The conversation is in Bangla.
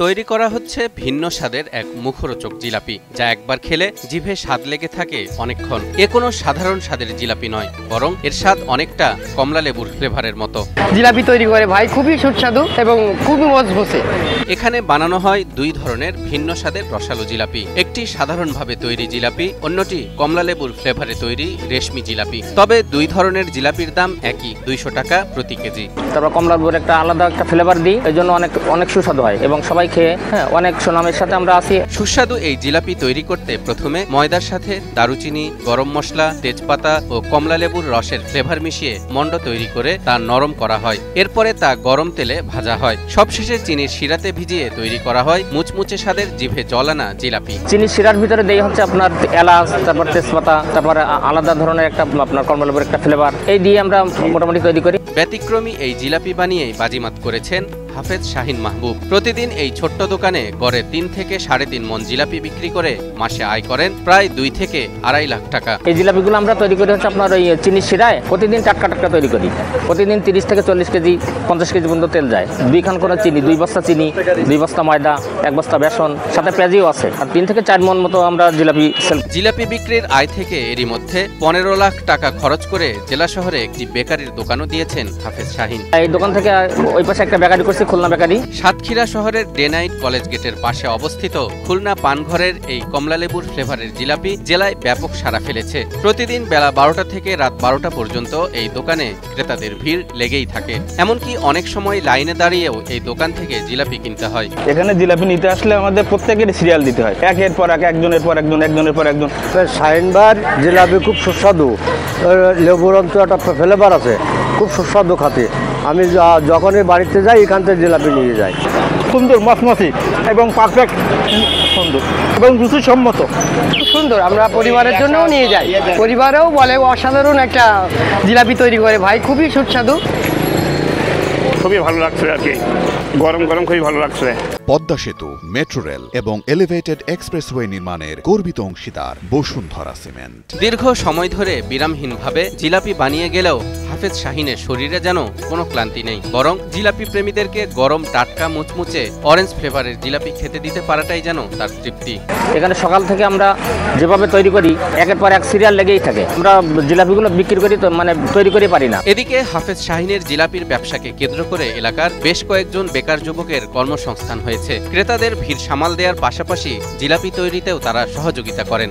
তৈরি করা হচ্ছে ভিন্ন স্বাদের এক মুখরোচক জিলাপি, যা একবার খেলে জিভে স্বাদ লেগে থাকে অনেকক্ষণ। এ কোনো সাধারণ স্বাদের জিলাপি নয়, বরং এর স্বাদ অনেকটা কমলা লেবুর ফ্লেভারের মতো। জিলাপি তৈরি করে ভাই খুবই সুস্বাদু এবং খুবই মজবুত। এখানে বানানো হয় দুই ধরনের ভিন্ন স্বাদের রসালো জিলাপি, একটি সাধারণভাবে তৈরি জিলাপি, অন্যটি কমলা লেবুর ফ্লেভারে তৈরি রেশমি জিলাপি। তবে দুই ধরনের জিলাপির দাম একই, 200 টাকা প্রতি কেজি। তারপর কমলা লেবুর একটা আলাদা একটা ফ্লেভার দিই, এই জন্য অনেক সুস্বাদু হয় এবং সবাই খেয়ে অনেক সুনামের সাথে আমরা আছি। সুস্বাদু এই জিলাপি তৈরি করতে প্রথমে ময়দার সাথে দারুচিনি, গরম মশলা, তেজপাতা ও কমলা লেবুর রসের ফ্লেভার মিশিয়ে মন্ড তৈরি করে তা নরম করা হয়। এরপরে তা গরম তেলে ভাজা হয়। সবশেষে চিনির শিরাতে ভিজিয়ে তৈরি করা হয় মুচমুচে স্বাদের জিভে জল আনা জিলাপি। চিনির শিরার ভিতরে দেই হচ্ছে আপনার এলাচ, তারপর তেজপাতা, তারপর আলাদা ধরনের একটা আপনার কমলা লেবুর একটা ফ্লেভার, এই দিয়ে আমরা মোটামুটি তৈরি করি। ব্যতিক্রমী এই জিলাপি বানিয়েই বাজিমাত করেছেন হাফেজ শাহিন মাহবুব। প্রতিদিন এই ছোট্ট দোকানে গড়ে 3 থেকে 3.5 মণ জিলাপি বিক্রি করে মাসে আয় করেন প্রায় 2 থেকে 2.5 লাখ টাকা। এই জিলাপিগুলো আমরা তৈরি করি হচ্ছে আপনার ওই চিনির শিরায়, প্রতিদিন টাটকা তৈরি করি। প্রতিদিন 30 থেকে 40 কেজি 50 কেজি পর্যন্ত তেল যায়, 2 খান করে চিনি, 2 বস্তা চিনি, 2 বস্তা ময়দা, 1 বস্তা বেসন, সাথে পেঁয়াজিও আছে। আর 3 থেকে 4 মণ মতো আমরা জিলাপি বিক্রির আয় থেকে এরই মধ্যে 15 লাখ টাকা খরচ করে জেলা শহরে একটি বেকারির দোকানও দিয়েছেন হাফেজ শাহিন। এই দোকান থেকে ওই পাশে একটা বেকারি করছি, খুলনা বেকারি। সাতক্ষীরা শহরের ডে নাইট কলেজ গেটের পাশে অবস্থিত খুলনা পানঘরের এই কমলালেবুর ফ্লেভারের জিলাপি জেলায় ব্যাপক সাড়া ফেলেছে। প্রতিদিন বেলা 12টা থেকে রাত 12টা পর্যন্ত এই দোকানে ক্রেতাদের ভিড় লেগেই থাকে। এমনকি অনেক সময় লাইনে দাঁড়িয়েও এই দোকান থেকে জিলাপি কিনতে হয়। এখানে জিলাপি নিতে আসলে আমাদের প্রত্যেকেরই সিরিয়াল দিতে হয়, একের পর এক, একজনের পর একজন, একজনের পর একজন। শাহিনবার জিলাপি খুব সুস্বাদু, লেবুর অন্ত একটা ফ্লেভার আছে, খুব সুস্বাদু খাতে। আমি যখনই বাড়িতে যাই এখান থেকে জিলাপি নিয়ে যাই। সুন্দর, মচমচি এবং পারফেক্ট, সুন্দর এবং রুচিসম্মত, খুব সুন্দর। আমরা পরিবারের জন্যও নিয়ে যাই, পরিবারেও বলে অসাধারণ একটা জিলাপি তৈরি করে ভাই, খুবই সুস্বাদু। খুবই ভালো লাগছে আর কি, গরম গরম খুবই ভালো লাগছে। পদ্মা সেতু, মেট্রো রেল এবং এলিভেটেড এক্সপ্রেসওয়ে নির্মাণের গর্বিত অংশীদার বসুন্ধরা সিমেন্ট। দীর্ঘ সময় ধরে বিরামহীনভাবে জিলাপি বানিয়ে গেলেও হাফেজ শাহিনের শরীরে যেন কোনো ক্লান্তি নেই, বরং জিলাপি প্রেমীদেরকে গরম টাটকা মুচমুচে অরেঞ্জ ফ্লেভারের জিলাপি খেতে দিতে পারাটাই যেন তার তৃপ্তি। এখানে সকাল থেকে আমরা যেভাবে তৈরি করি, একের পর এক সিরিয়াল লেগেই থাকে। আমরা জিলাপিগুলো বিক্রি করি তো তৈরি করে পারি না। এদিকে হাফেজ শাহিনের জিলাপির ব্যবসাকে কেন্দ্র করে এলাকার বেশ কয়েকজন বেকার যুবকের কর্মসংস্থান হয়েছে। ক্রেতাদের ভিড় সামাল দেওয়ার পাশাপাশি জিলাপি তৈরিতেও তারা সহযোগিতা করেন।